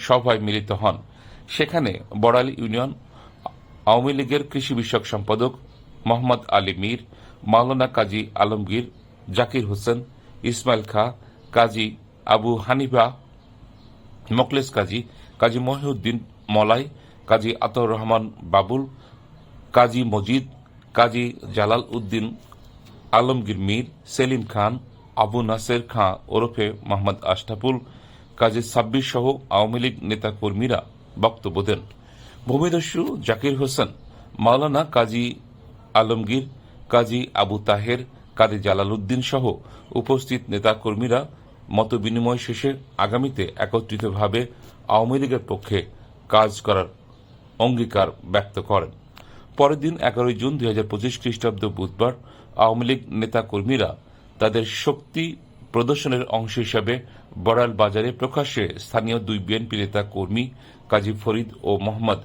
সভায় মিলিত হন। সেখানে বড়াইল ইউনিয়ন আওয়ামী লীগের কৃষি বিষয়ক সম্পাদক মোহাম্মদ আলী মীর, মাওলানা কাজী আলমগীর, জাকির হোসেন, ইসমাইল খাঁ, কাজী আবু হানিফা, মোখলেস কাজী, কাজী মহিউদ্দিন মলাই, কাজী আতাউর রহমান বাবুল, কাজী মজিদ, কাজী জালাল উদ্দিন আলমগীর মীর, সেলিম খান, আবু নাসের খাঁ ওরফে মোহাম্মদ আশরাফুল, কাজী সাব্বির সহ আওয়ামী লীগ নেতাকর্মীরা বক্তব্য দেন। ভূমিদস্যু জাকির হোসেন, মাওলানা কাজী আলমগীর, কাজী আবু তাহের, কাজী জালাল উদ্দিন সহ উপস্থিত নেতাকর্মীরা মতবিনিময় শেষে আগামীতে একত্রিতভাবে আওয়ামী লীগের পক্ষে কাজ করার অঙ্গীকার ব্যক্ত করেন। পরের দিন 11 জুন 2025 খ্রিস্টাব্দ বুধবার আওয়ামী লীগ নেতাকর্মীরা তাদের শক্তি প্রদর্শনের অংশ হিসাবে বড়াইল বাজারে প্রকাশ্যে স্থানীয় দুই বিএনপি নেতা কর্মী কাজী ফরিদ ও মোহাম্মদ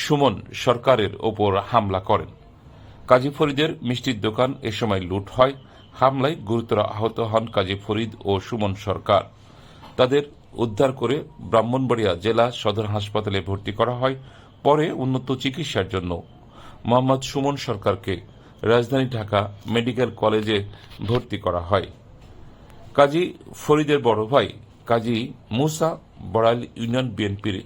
সুমন সরকারের ওপর হামলা করেন। কাজী ফরিদের মিষ্টির দোকান এ সময় লুট হয়। হামলায় গুরুতর আহত হন কাজী ফরিদ ও সুমন সরকার। তাদের উদ্ধার করে ব্রাহ্মণবাড়িয়া জেলা সদর হাসপাতালে ভর্তি করা হয়। পরে উন্নত চিকিৎসার জন্য মোহাম্মদ সুমন সরকারকে রাজধানী ঢাকা মেডিকেল কলেজে ভর্তি করা হয়। কাজী ফরিদের বড় ভাই কাজী মুসা বড়াইল ইউনিয়ন বিএনপির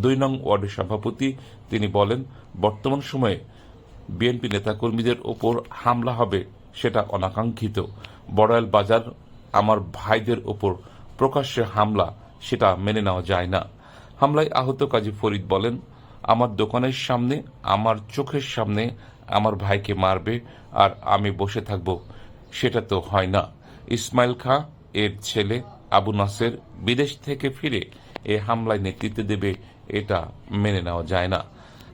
2 নং ওয়ার্ডের সভাপতি। তিনি বলেন, বর্তমান সময়ে বিএনপি নেতাকর্মীদের ওপর হামলা হবে সেটা অনাকাঙ্ক্ষিত। বড়াইল বাজার আমার ভাইদের ওপর প্রকাশ্যে হামলা, সেটা মেনে নেওয়া যায় না। হামলায় আহত কাজী ফরিদ বলেন, আমার দোকানের সামনে আমার চোখের সামনে আমার ভাইকে মারবে আর আমি বসে থাকব, সেটা তো হয় না। ইসমাইল খাঁ এর ছেলে আবু নাসের বিদেশ থেকে ফিরে এ হামলায় নেতৃত্ব দেবে, এটা মেনে নেওয়া যায় না।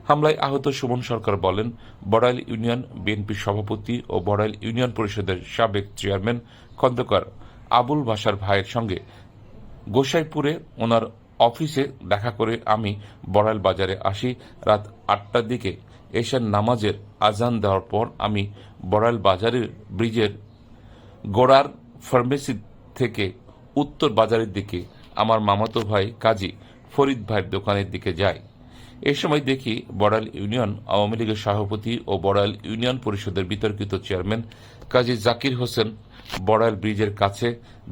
হামলায় আহত সুমন সরকার বলেন, বড়াইল ইউনিয়ন বিএনপি সভাপতি ও বড়াইল ইউনিয়ন পরিষদের সাবেক চেয়ারম্যান খন্দকার আবুল বাশার ভাইয়ের সঙ্গে গোসাইপুরে ওনার অফিসে দেখা করে আমি বড়াইল বাজারে আসি। রাত 8টার দিকে এশার নামাজের আজান দেওয়ার পর আমি বড়াইল বাজারের ব্রিজের গোড়ার ফার্মেসি থেকে উত্তর বাজারের দিকে আমার মামাতো ভাই কাজী ফরিদ ভাইয়ের দোকানের দিকে যাই। এ সময় দেখি বড়াইল ইউনিয়ন আওয়ামী লীগের সভাপতি ও বড়াইল ইউনিয়ন পরিষদের বিতর্কিত চেয়ারম্যান কাজী জাকির হোসেন বড়াইল ব্রিজের কাছে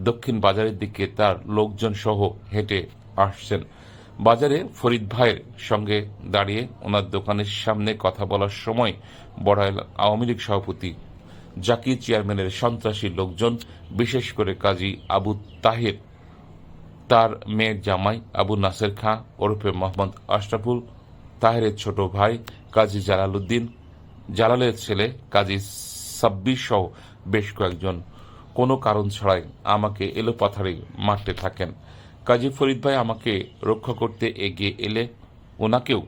দক্ষিণ বাজারের দিকে তার লোকজন সহ হেঁটে আসছেন। বাজারে ফরিদ ভাইয়ের সঙ্গে দাঁড়িয়ে ওনার দোকানের সামনে কথা বলার সময় বড়াইল আওয়ামী লীগ সভাপতি জাকির চেয়ারম্যানের সন্ত্রাসী লোকজন, বিশেষ করে কাজী আবু তাহের, তার মেয়ের জামাই আবু নাসের খাঁ ওরফে মোহাম্মদ আশরাফুল, তাহেরের ছোট ভাই কাজী জালাল উদ্দিন, জালালের ছেলে কাজী সাব্বির সহ বেশ কয়েকজন কোনো কারণ ছাড়াই আমাকে এলোপাথাড়ি মারতে থাকেন। কাজী ফরিদ ভাই আমাকে রক্ষা করতে এগিয়ে এলে ওনাকেও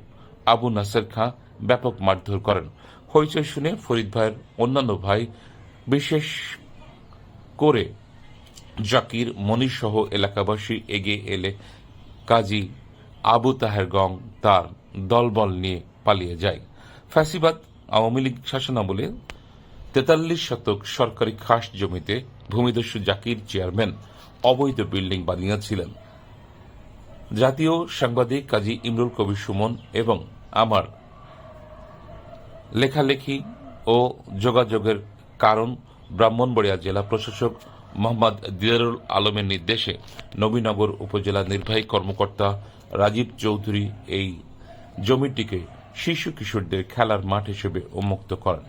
আবু নাসের খাঁ ব্যাপক মারধর করেন। হইচই শুনে ফরিদ ভাইয়ের অন্যান্য ভাই, বিশেষ করে জাকির, মনির সহ এলাকাবাসী এগিয়ে এলে কাজী আবু তাহের গং তার দলবল নিয়ে পালিয়ে যায়। ফ্যাসিবাদ আওয়ামী লীগ শাসনামলে 43 শতক সরকারি খাস জমিতে ভূমিদস্যু জাকির চেয়ারম্যান অবৈধ বিল্ডিং বানিয়েছিলেন। জাতীয় সাংবাদিক কাজী ইমরুল কবির সুমন এবং আমার লেখালেখি ও যোগাযোগের কারণ ব্রাহ্মণবাড়িয়া জেলা প্রশাসক মোহাম্মদ দিদারুল আলমের নির্দেশে নবীনগর উপজেলা নির্বাহী কর্মকর্তা রাজীব চৌধুরী এই জমিটিকে শিশু কিশোরদের খেলার মাঠ হিসেবে উন্মুক্ত করেন।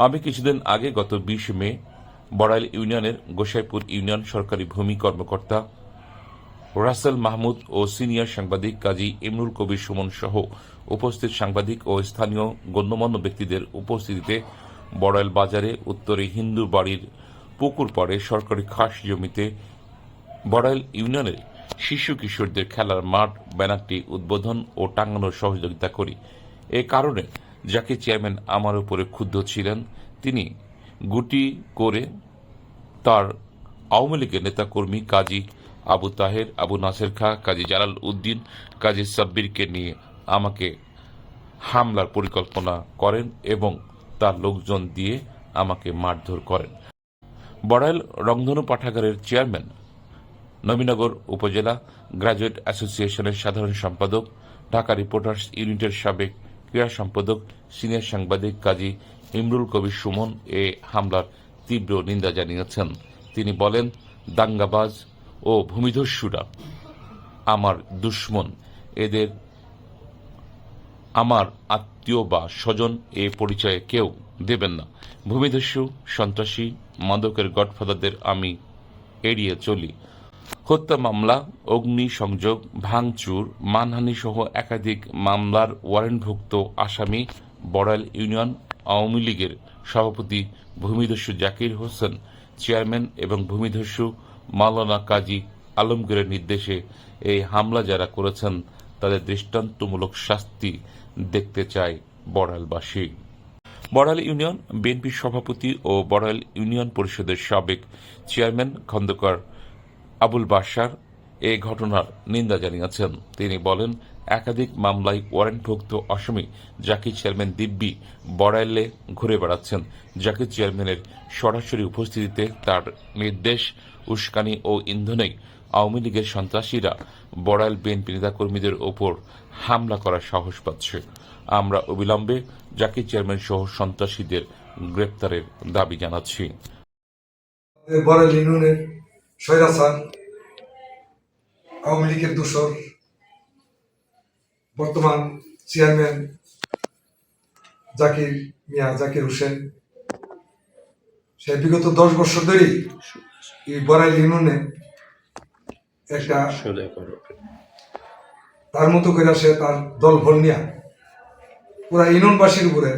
আমি কিছুদিন আগে গত 20 মে বড়াইল ইউনিয়নের গোসাইপুর ইউনিয়ন সরকারি ভূমি কর্মকর্তা রাসেল মাহমুদ ও সিনিয়র সাংবাদিক কাজী ইমরুল কবির সুমন সহ উপস্থিত সাংবাদিক ও স্থানীয় গণ্যমান্য ব্যক্তিদের উপস্থিতিতে বড়াইল বাজারে উত্তরে হিন্দু বাড়ির পুকুর পাড়ে সরকারি খাস জমিতে বড়াইল ইউনিয়নের শিশু কিশোরদের খেলার মাঠ ব্যানারটি উদ্বোধন ও টাঙানোর সহযোগিতা করি। এ কারণে যাকে চেয়ারম্যান আমার উপরে ক্ষুব্ধ ছিলেন, তিনি গুটি করে তার আওয়ামী লীগের নেতাকর্মী কাজী আবু তাহের, আবু নাসের খাঁ, কাজী জালাল উদ্দিন, কাজী সাব্বিরকে নিয়ে আমাকে হামলার পরিকল্পনা করেন এবং তার লোকজন দিয়ে আমাকে মারধর করেন। বড়াইল রংধনু পাঠাগারের চেয়ারম্যান নবীনগর উপজেলা গ্রাজুয়েট অ্যাসোসিয়েশনের সাধারণ সম্পাদক, ঢাকা রিপোর্টার্স ইউনিটের সাবেক ক্রীড়া সম্পাদক সিনিয়র সাংবাদিক কাজী ইমরুল কবির সুমন এ হামলার তীব্র নিন্দা জানিয়েছেন। তিনি বলেন, দাঙ্গাবাজ ও ভূমিদস্যুরা আমার দুশ্মন, এদের আমার আত্মীয় বা স্বজন এ পরিচয়ে কেউ দেবেন না। ভূমিদস্যু, সন্ত্রাসী, মাদকের গডফাদারদের আমি এড়িয়ে চলি। হত্যা মামলা, অগ্নিসংযোগ, ভাঙচুর, মানহানি সহ একাধিক মামলার ওয়ারেন্টভুক্ত আসামি বড়াইল ইউনিয়ন আওয়ামী লীগের সভাপতি ভূমিদস্যু জাকির হোসেন চেয়ারম্যান এবং ভূমিদস্যু মাওলানা কাজী আলমগীরের নির্দেশে এই হামলা যারা করেছেন তাদের দৃষ্টান্তমূলক শাস্তি দেখতে চায় বড়াইলবাসী। বড়াইল ইউনিয়ন বিএনপির সভাপতি ও বড়াইল ইউনিয়ন পরিষদের সাবেক চেয়ারম্যান খন্দকার আবুল বাশার এ ঘটনার নিন্দা জানিয়েছেন। তিনি বলেন, একাধিক মামলায় ওয়ারেন্টভুক্ত আসামি জাকির চেয়ারম্যান দিব্যি বড়াইলে ঘুরে বেড়াচ্ছেন। জাকির চেয়ারম্যানের সরাসরি উপস্থিতিতে তার নির্দেশ, উস্কানি ও ইন্ধনেই আওয়ামী লীগের সন্ত্রাসীরা বড়াইল বিএনপি নেতাকর্মীদের ওপর হামলা করার সাহস পাচ্ছে। আমরা অবিলম্বে জাকির চেয়ারম্যান সহ সন্ত্রাসীদের গ্রেপ্তারের দাবি জানাচ্ছি। বড়াইল ইউনিয়নের স্বৈরাচার আওয়ামী লীগের দোসর বর্তমান চেয়ারম্যান জাকির হোসেন, সে বিগত 10 বছর ধরেই এই বড়াইল ইউনিয়নে একটা তার মতো করে সে তার দল ভল নিয়া পুরা ইউনিয়নবাসীর উপরে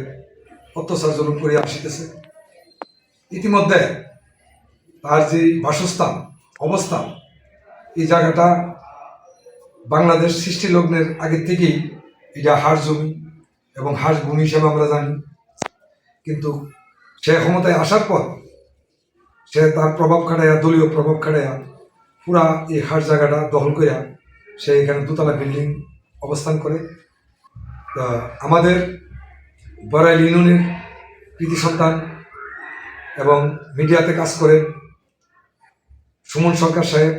অত্যাচার জুলুম করে আসিতেছে। ইতিমধ্যে তার যে বাসস্থান অবস্থান, এই জায়গাটা বাংলাদেশ সৃষ্টি লগ্নের আগের থেকেই এটা হাঁস জমি এবং হাঁস ভূমি হিসেবে আমরা জানি। কিন্তু সে ক্ষমতায় আসার পর সে তার প্রভাব খাটাইয়া, দলীয় প্রভাব খাটাইয়া পুরা এই হাঁস জায়গাটা দখল করিয়া সে এখানে 2 তলা বিল্ডিং অবস্থান করে। তো আমাদের বড়াইল ইউনিয়নের কৃতি সন্তান এবং মিডিয়াতে কাজ করেন সুমন সরকার সাহেব,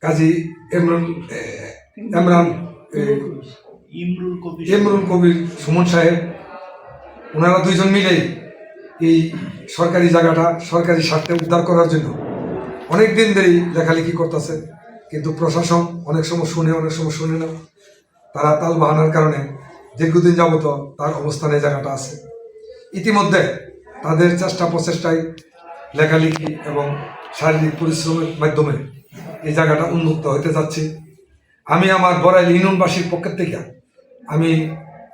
কাজী ইমরুল কবির সুমন সাহেব, ওনারা 2 জন মিলেই এই সরকারি জায়গাটা সরকারি স্বার্থে উদ্ধার করার জন্য অনেক দিন ধরেই লেখালেখি করতেছে। কিন্তু প্রশাসন অনেক সময় শুনে, অনেক সময় শুনে না। তারা তাল বাহানার কারণে দীর্ঘদিন যাবত তার অবস্থানে জায়গাটা আছে। ইতিমধ্যে তাদের চেষ্টা প্রচেষ্টায় লেখালেখি এবং শারীরিক পরিশ্রমের মাধ্যমে এই জায়গাটা উন্মুক্ত হতে যাচ্ছে। আমি আমার বড়াইল ইউনিয়নবাসীর পক্ষের থেকে আমি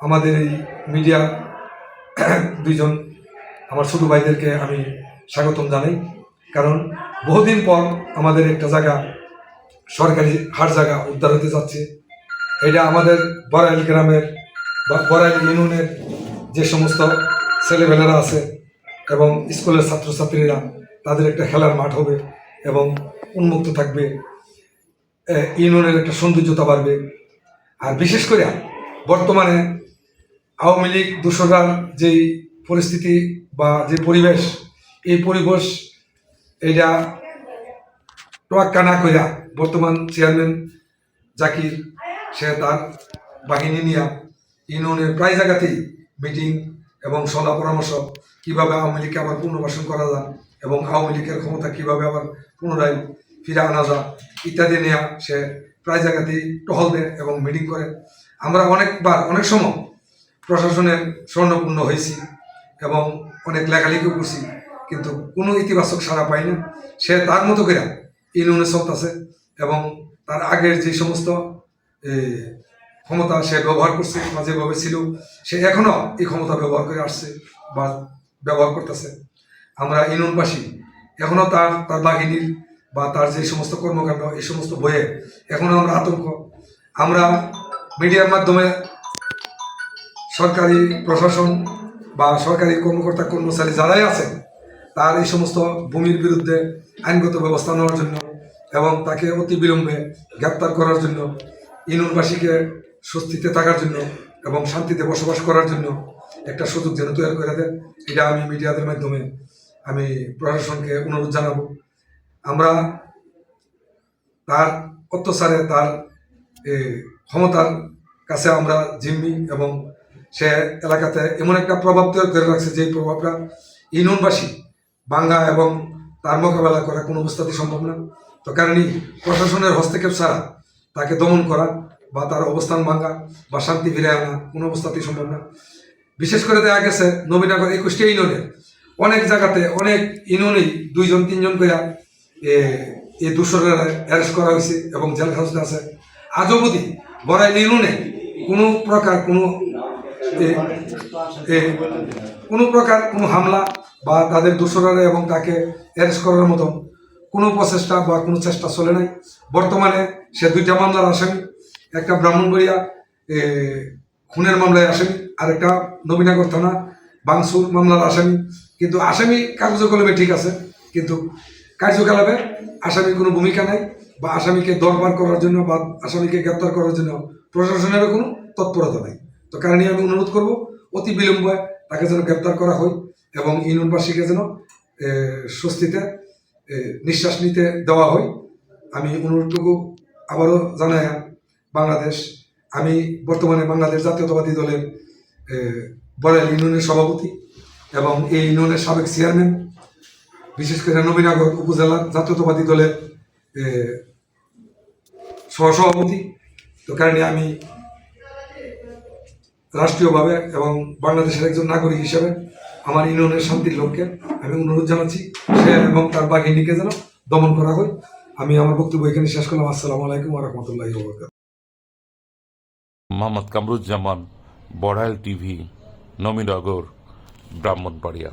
আমাদের এই মিডিয়া 2 জন আমার ছোট ভাইদেরকে আমি স্বাগতম জানাই। কারণ বহুদিন পর আমাদের একটা জায়গা, সরকারি হাট জায়গা উদ্ধার হতে যাচ্ছে। এটা আমাদের বড়াইল গ্রামের বা বড়াইল ইউনিয়নের যে সমস্ত ছেলেমেয়েরা আছে এবং স্কুলের ছাত্রছাত্রীরা, তাদের একটা খেলার মাঠ হবে এবং উন্মুক্ত থাকবে, ইউনিয়নের একটা সৌন্দর্যতা বাড়বে। আর বিশেষ করে বর্তমানে আওয়ামী লীগ দোসররার যেই পরিস্থিতি বা যে পরিবেশ, এই পরিবেশ এটা তোয়াক্কা না কইরা বর্তমান চেয়ারম্যান জাকির সে তার বাহিনী নিয়ে ইউনিয়নের প্রায় জায়গাতেই মিটিং এবং সলা পরামর্শ, কীভাবে আওয়ামী লীগকে আবার পুনর্বাসন করা যায় এবং আওয়ামী লীগের ক্ষমতা কীভাবে আবার পুনরায় ফিরে আনা যায় ইত্যাদি নিয়ে সে প্রায় জায়গাতেই টহল দেয় এবং মিটিং করে। আমরা অনেকবার অনেক সময় প্রশাসনের স্বর্ণপূর্ণ হয়েছি এবং অনেক লেখালেখিও করছি, কিন্তু কোনো ইতিবাচক সাড়া পাই না। সে তার মতো করে ইউনিয়নে চলতেছে এবং তার আগের যে সমস্ত ক্ষমতা সে ব্যবহার করছে বা যেভাবে ছিল সে এখনও এই ক্ষমতা ব্যবহার করে আসছে বা ব্যবহার করতেছে। আমরা ইউনিয়নবাসী এখনও তার বাহিনীর বা তার যে সমস্ত কর্মকাণ্ড, এই সমস্ত বইয়ে এখনও আমরা আতঙ্ক। আমরা মিডিয়ার মাধ্যমে সরকারি প্রশাসন বা সরকারি কর্মকর্তা কর্মচারী যারাই আছেন তার এই সমস্ত ভূমির বিরুদ্ধে আইনগত ব্যবস্থা নেওয়ার জন্য এবং তাকে অতি বিলম্বে গ্রেপ্তার করার জন্য, ইউনিয়নবাসীকে স্বস্তিতে থাকার জন্য এবং শান্তিতে বসবাস করার জন্য একটা সুযোগ যেন তৈরি করে দেয়, এটা আমি মিডিয়াদের মাধ্যমে আমি প্রশাসনকে অনুরোধ জানাবো, আমরা তার অত্যাচারে তার ক্ষমতার কাছে আমরা জিম্মি, এবং সে এলাকাতে এমন একটা প্রভাব তৈরি করে রাখছে যে প্রভাবটা ইউনিয়নবাসী বাঙ্গা এবং তার মোকাবেলা করা কোনো অবস্থাতেই সম্ভব না। তো কারণে প্রশাসনের হস্তক্ষেপ ছাড়া তাকে দমন করা বা তার অবস্থান ভাঙ্গা বা শান্তি ফিরে আনা কোনো অবস্থাতেই সম্ভব না। বিশেষ করে দেখা গেছে নবীনগর 21টি ইউনিয়নের অনেক জায়গাতে অনেক ইউনিয়নেই 2-3 করে এই দূষণের অ্যারেস্ট করা হয়েছে এবং জেল হাউসে আছে। আজও অবধি বড়াইল ইউনিয়নে কোনো প্রকার কোনো হামলা বা তাদের দূষণের এবং তাকে অ্যারেস্ট করার মতো কোনো প্রচেষ্টা বা কোনো চেষ্টা চলে নাই। বর্তমানে সে 2টা মামলার আসামি, একটা ব্রাহ্মণবাড়িয়া খুনের মামলায় আসামি, আরেকটা নবীনগর থানা বাংসুর মামলার আসামি। কিন্তু আসামি কাগজে কলমে ঠিক আছে, কিন্তু কার্যকলাপে আসামির কোনো ভূমিকা নাই, বা আসামিকে দরবার করার জন্য বা আসামিকে গ্রেপ্তার করার জন্য প্রশাসনের কোনো তৎপরতা নাই। তো কারণে আমি অনুরোধ করব অতি বিলম্বে তাকে যেন গ্রেপ্তার করা হয় এবং ইউনিয়নবাসীকে যেন স্বস্তিতে নিঃশ্বাস নিতে দেওয়া হয়। আমি অনুরোধটুকু আবারও জানাই, আমি বর্তমানে বাংলাদেশ জাতীয়তাবাদী দলের বড়াইল ইউনিয়নের সভাপতি এবং এই ইউনিয়নের সাবেক চেয়ারম্যান, বিশেষ করে নবীনগর উপজেলার জাতীয়তাবাদী দলের সহসভাপতি। তো কারণে আমি রাষ্ট্রীয়ভাবে এবং বাংলাদেশের একজন নাগরিক হিসেবে আমার ইউনিয়নের শান্তির লক্ষ্যে আমি অনুরোধ জানাচ্ছি সে এবং তার বাহিনীকে যেন দমন করা হয়। আমি আমার বক্তব্য এখানে শেষ করলাম। আসসালামু আলাইকুম ওয়া রাহমাতুল্লাহি ওয়া বারাকাতুহু। মোহাম্মদ কামরুজ্জামান, বড়াইল টিভি, নবীনগর, ব্রাহ্মণবাড়িয়া।